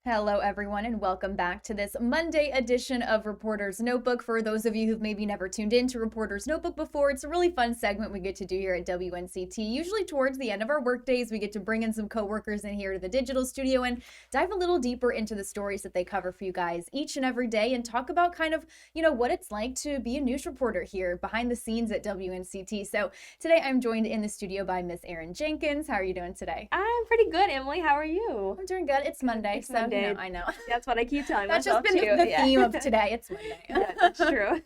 Hello, everyone, and welcome back to this Monday edition of Reporter's Notebook. For those of you who've maybe never tuned in to Reporter's Notebook before, it's a really fun segment we get to do here at WNCT. Usually towards the end of our work days, we get to bring in some coworkers in here to the digital studio and dive a little deeper into the stories that they cover for you guys each and every day and talk about kind of, what it's like to be a news reporter here behind the scenes at WNCT. So today I'm joined in the studio by Miss Erin Jenkins. How are you doing today? I'm pretty good, Emily. How are you? I'm doing good. It's Monday, It's so Monday. I know. That's what I keep telling That's just myself been too. the theme of today. It's Monday. Yeah, that's true.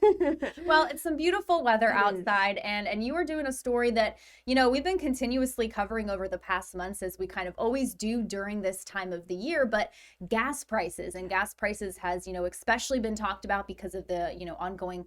Well, it's some beautiful weather It is. outside, and you were doing a story that, we've been continuously covering over the past months, as we kind of always do during this time of the year, but gas prices has, especially been talked about because of the, ongoing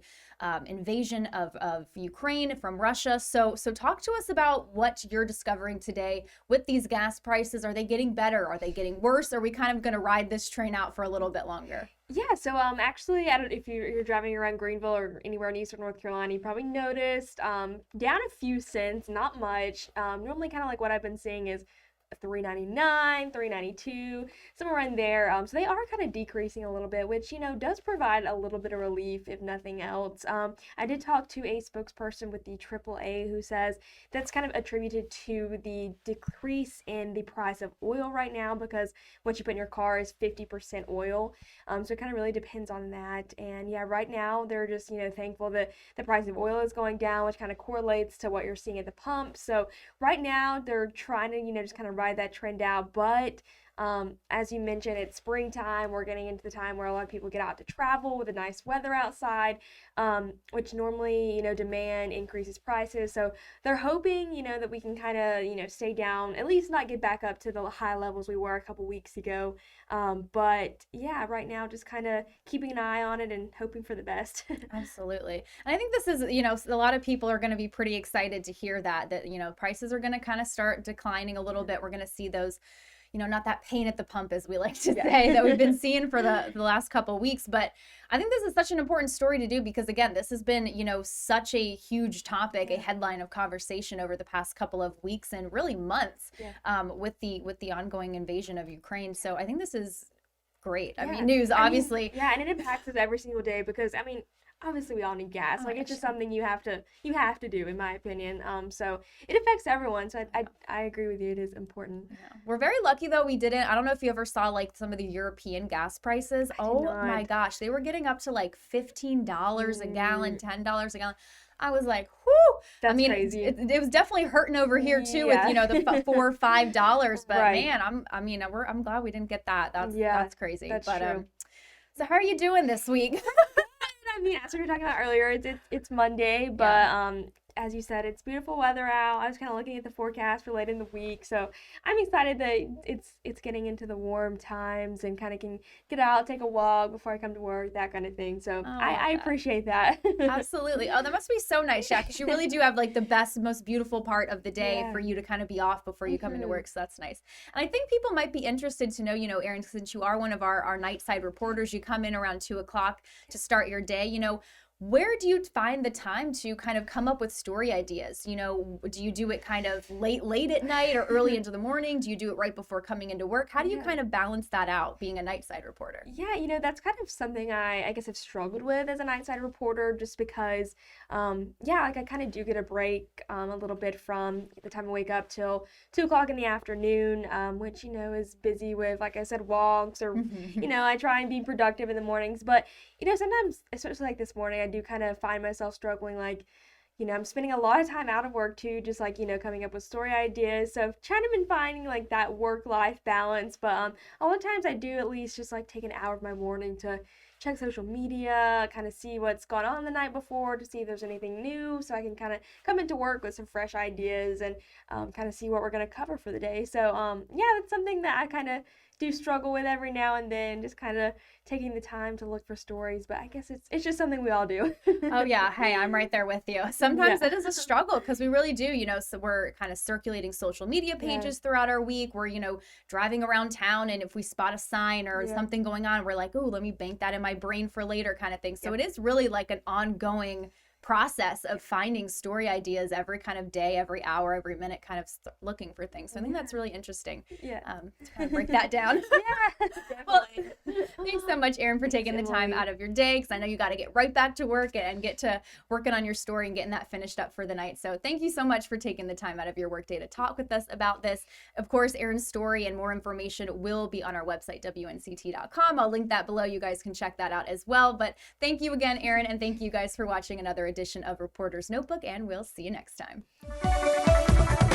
invasion of Ukraine from Russia. So talk to us about what you're discovering today with these gas prices. Are they getting better? Are they getting worse? Are we kind of going to ride this train out for a little bit longer? Yeah, so actually, I don't if you're driving around Greenville or anywhere in Eastern North Carolina, you probably noticed down a few cents, not much. Normally, kind of like what I've been seeing is $3.99, $3.92, somewhere in there. So they are kind of decreasing a little bit, which does provide a little bit of relief, if nothing else. I did talk to a spokesperson with the AAA who says that's kind of attributed to the decrease in the price of oil right now, because what you put in your car is 50% oil. So it kind of really depends on that. And yeah, right now they're just thankful that the price of oil is going down, which kind of correlates to what you're seeing at the pump. So right now they're trying to just kind of ride that trend out, but as you mentioned, it's springtime. We're getting into the time where a lot of people get out to travel with the nice weather outside, which normally demand increases prices. So they're hoping that we can kind of stay down, at least not get back up to the high levels we were a couple weeks ago. But yeah, right now just kind of keeping an eye on it and hoping for the best. Absolutely. And I think this is, a lot of people are going to be pretty excited to hear that, prices are going to kind of start declining a little bit. We're going to see those, not that pain at the pump, as we like to say, that we've been seeing for the last couple of weeks. But I think this is such an important story to do because, again, this has been, such a huge topic, a headline of conversation over the past couple of weeks and really months with the ongoing invasion of Ukraine. So I think this is great. I mean, news, obviously. And it impacts us every single day because, obviously we all need gas. It's just something you have to do, in my opinion. So it affects everyone. So I agree with you. It is important. Yeah. We're very lucky though. I don't know if you ever saw like some of the European gas prices. Oh my gosh. They were getting up to like $15 a gallon, $10 a gallon. I was like, whoo! That's crazy. It was definitely hurting over here too with the $4 or $5. But right. Man, I'm glad we didn't get that. That's crazy. That's but true. So how are you doing this week? As we were talking about earlier, it's Monday, but as you said, it's beautiful weather out. I was kind of looking at the forecast for later in the week, so I'm excited that it's getting into the warm times and kind of can get out, take a walk before I come to work, that kind of thing. So I appreciate that. Absolutely. Oh, that must be so nice, yeah, because you really do have like the best, most beautiful part of the day for you to kind of be off before you come into work, so that's nice. And I think people might be interested to know, Erin, since you are one of our night side reporters, you come in around 2:00 to start your day, where do you find the time to kind of come up with story ideas? Do you do it kind of late at night or early into the morning? Do you do it right before coming into work? How do you kind of balance that out, being a night side reporter? Yeah, that's kind of something I guess I've struggled with as a night side reporter, just because, I kind of do get a break a little bit from the time I wake up till 2:00 in the afternoon, which, is busy with, like I said, walks or, I try and be productive in the mornings. But, sometimes, especially like this morning, I do kind of find myself struggling, like, I'm spending a lot of time out of work too, just like, coming up with story ideas. So I've kind of been finding like that work-life balance, but a lot of times I do at least just like take an hour of my morning to check social media, kind of see what's gone on the night before, to see if there's anything new, so I can kind of come into work with some fresh ideas and kind of see what we're going to cover for the day. So that's something that I kind of do struggle with every now and then, just kind of taking the time to look for stories, but I guess it's just something we all do. Oh yeah, hey, I'm right there with you. Sometimes it is a struggle because we really do, so we're kind of circulating social media pages throughout our week. We're, driving around town, and if we spot a sign or something going on, we're like, oh, let me bank that in my brain for later kind of thing. So it is really like an ongoing process of finding story ideas every kind of day, every hour, every minute, kind of looking for things. So I think that's really interesting. Yeah. To kind of break that down. Yeah, Well, definitely. thanks so much, Erin, for taking the time out of your day, because I know you got to get right back to work and get to working on your story and getting that finished up for the night. So thank you so much for taking the time out of your workday to talk with us about this. Of course, Erin's story and more information will be on our website, WNCT.com. I'll link that below. You guys can check that out as well. But thank you again, Erin, and thank you guys for watching another edition of Reporter's Notebook, and we'll see you next time.